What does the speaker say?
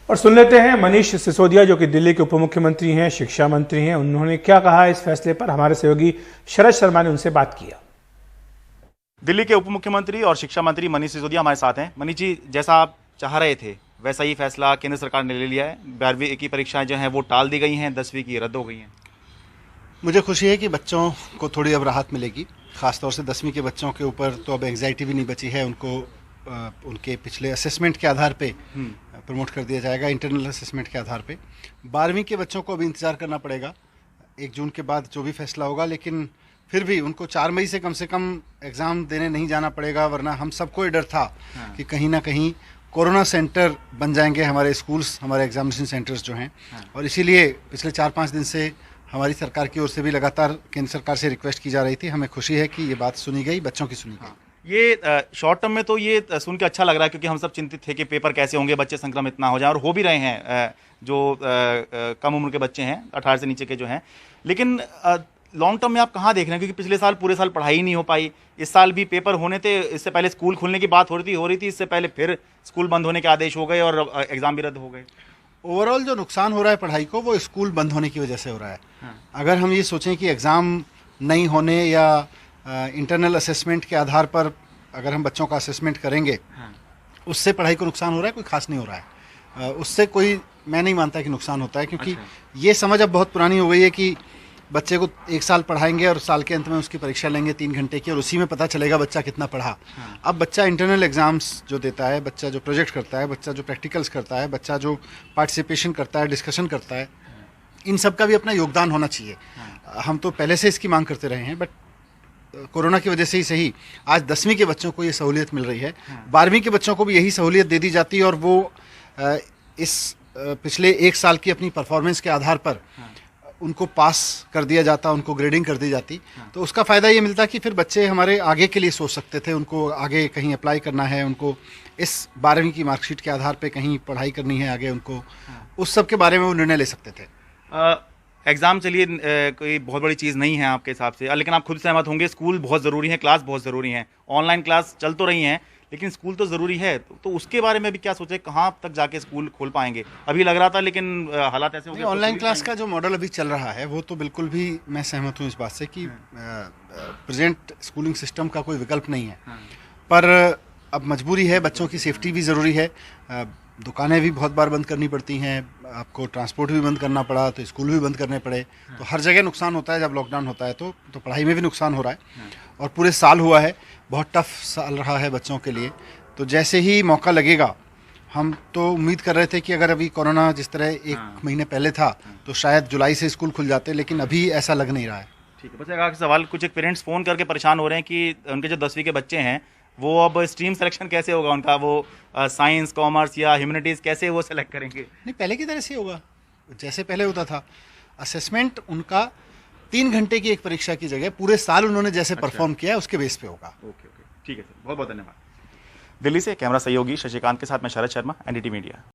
और सुन लेते हैं मनीष सिसोदिया, जो कि दिल्ली के उप मुख्यमंत्री हैं, शिक्षा मंत्री हैं। उन्होंने क्या कहा इस फैसले पर। हमारे सहयोगी शरद शर्मा ने उनसे बात किया। दिल्ली के उप मुख्यमंत्री और शिक्षा मंत्री मनीष सिसोदिया हमारे साथ हैं। मनीष जी, जैसा आप चाह रहे थे वैसा ही फैसला केंद्र सरकार ने ले लिया है। 12वीं की परीक्षाएं जो हैं वो टाल दी गई हैं, 10वीं की रद्द हो गई हैं। मुझे खुशी है कि बच्चों को थोड़ी अब राहत मिलेगी। खासतौर से 10वीं के बच्चों के ऊपर तो अब एंग्जाइटी भी नहीं बची है। उनको उनके पिछले असेसमेंट के आधार पे प्रमोट कर दिया जाएगा, इंटरनल असेसमेंट के आधार पे। 12वीं के बच्चों को अभी इंतज़ार करना पड़ेगा 1 जून के बाद जो भी फैसला होगा, लेकिन फिर भी उनको 4 मई से कम एग्ज़ाम देने नहीं जाना पड़ेगा। वरना हम सबको ये डर था कि कहीं ना कहीं कोरोना सेंटर बन जाएंगे हमारे स्कूल्स, हमारे एग्जामिनेशन सेंटर्स जो हैं। और इसीलिए पिछले 4-5 दिन से हमारी सरकार की ओर से भी लगातार केंद्र सरकार से रिक्वेस्ट की जा रही थी। हमें खुशी है कि ये बात सुनी गई, बच्चों की सुनी गई। ये शॉर्ट टर्म में तो ये सुन के अच्छा लग रहा है, क्योंकि हम सब चिंतित थे कि पेपर कैसे होंगे, बच्चे संक्रमित ना हो जाए, और हो भी रहे हैं जो कम उम्र के बच्चे हैं, 18 से नीचे के जो हैं। लेकिन लॉन्ग टर्म में आप कहाँ देख रहे हैं, क्योंकि पिछले साल पूरे साल पढ़ाई नहीं हो पाई, इस साल भी पेपर होने थे, इससे पहले स्कूल खुलने की बात हो रही थी, इससे पहले फिर स्कूल बंद होने के आदेश हो गए और एग्जाम भी रद्द हो गए। ओवरऑल जो नुकसान हो रहा है पढ़ाई को, वो स्कूल बंद होने की वजह से हो रहा है। अगर हम ये सोचें कि एग्ज़ाम नहीं होने या इंटरनल असेसमेंट के आधार पर अगर हम बच्चों का असेसमेंट करेंगे, उससे पढ़ाई को नुकसान हो रहा है, कोई खास नहीं हो रहा है। उससे कोई, मैं नहीं मानता कि नुकसान होता है, क्योंकि ये समझ अब बहुत पुरानी हो गई है कि बच्चे को 1 साल पढ़ाएंगे और साल के अंत में उसकी परीक्षा लेंगे 3 घंटे की, और उसी में पता चलेगा बच्चा कितना पढ़ा। अब बच्चा इंटरनल एग्जाम्स जो देता है, बच्चा जो प्रोजेक्ट करता है, बच्चा जो प्रैक्टिकल्स करता है, बच्चा जो पार्टिसिपेशन करता है, डिस्कशन करता है, इन सब का भी अपना योगदान होना चाहिए। हम तो पहले से इसकी मांग करते रहे हैं, बट कोरोना की वजह से ही सही आज 10वीं के बच्चों को ये सहूलियत मिल रही है। 12वीं के बच्चों को भी यही सहूलियत दे दी जाती, और वो इस पिछले 1 साल की अपनी परफॉर्मेंस के आधार पर उनको पास कर दिया जाता, उनको ग्रेडिंग कर दी जाती। तो उसका फ़ायदा ये मिलता कि फिर बच्चे हमारे आगे के लिए सोच सकते थे, उनको आगे कहीं अप्लाई करना है, उनको इस 12वीं की मार्कशीट के आधार पे कहीं पढ़ाई करनी है आगे, उनको उस सब के बारे में वो निर्णय ले सकते थे। एग्ज़ाम चलिए कोई बहुत बड़ी चीज़ नहीं है आपके हिसाब से, लेकिन आप खुद सहमत होंगे स्कूल बहुत ज़रूरी है, क्लास बहुत ज़रूरी है। ऑनलाइन क्लास चल तो रही हैं, लेकिन स्कूल तो ज़रूरी है। तो उसके बारे में भी क्या सोचे, कहाँ तक जाके स्कूल खोल पाएंगे? अभी लग रहा था, लेकिन हालात ऐसे हो गए। ऑनलाइन क्लास का जो मॉडल अभी चल रहा है, वो तो बिल्कुल भी मैं सहमत हूँ इस बात से कि प्रेजेंट स्कूलिंग सिस्टम का कोई विकल्प नहीं है। पर अब मजबूरी है, बच्चों की सेफ्टी भी ज़रूरी है। दुकानें भी बहुत बार बंद करनी पड़ती हैं, आपको ट्रांसपोर्ट भी बंद करना पड़ा, तो स्कूल भी बंद करने पड़े। तो हर जगह नुकसान होता है जब लॉकडाउन होता है, तो पढ़ाई में भी नुकसान हो रहा है। और पूरे साल हुआ है, बहुत टफ साल रहा है बच्चों के लिए। तो जैसे ही मौका लगेगा, हम तो उम्मीद कर रहे थे कि अगर अभी कोरोना जिस तरह 1 महीने पहले था, तो शायद जुलाई से स्कूल खुल जाते, लेकिन अभी ऐसा लग नहीं रहा है। ठीक है, बस एक आखिरी सवाल, कुछ एक पेरेंट्स फ़ोन करके परेशान हो रहे हैं कि उनके जो 10वीं के बच्चे हैं, वो अब स्ट्रीम सिलेक्शन कैसे होगा उनका, वो साइंस, कॉमर्स या ह्यूमैनिटीज़ कैसे वो सेलेक्ट करेंगे? नहीं, पहले की तरह से होगा, जैसे पहले होता था। असेसमेंट उनका 3 घंटे की एक परीक्षा की जगह पूरे साल उन्होंने जैसे परफॉर्म किया है, उसके बेस पे होगा। ओके, ठीक है सर, बहुत बहुत धन्यवाद। दिल्ली से कैमरा सहयोगी शशिकांत के साथ मैं शरद शर्मा, एनडीटी मीडिया।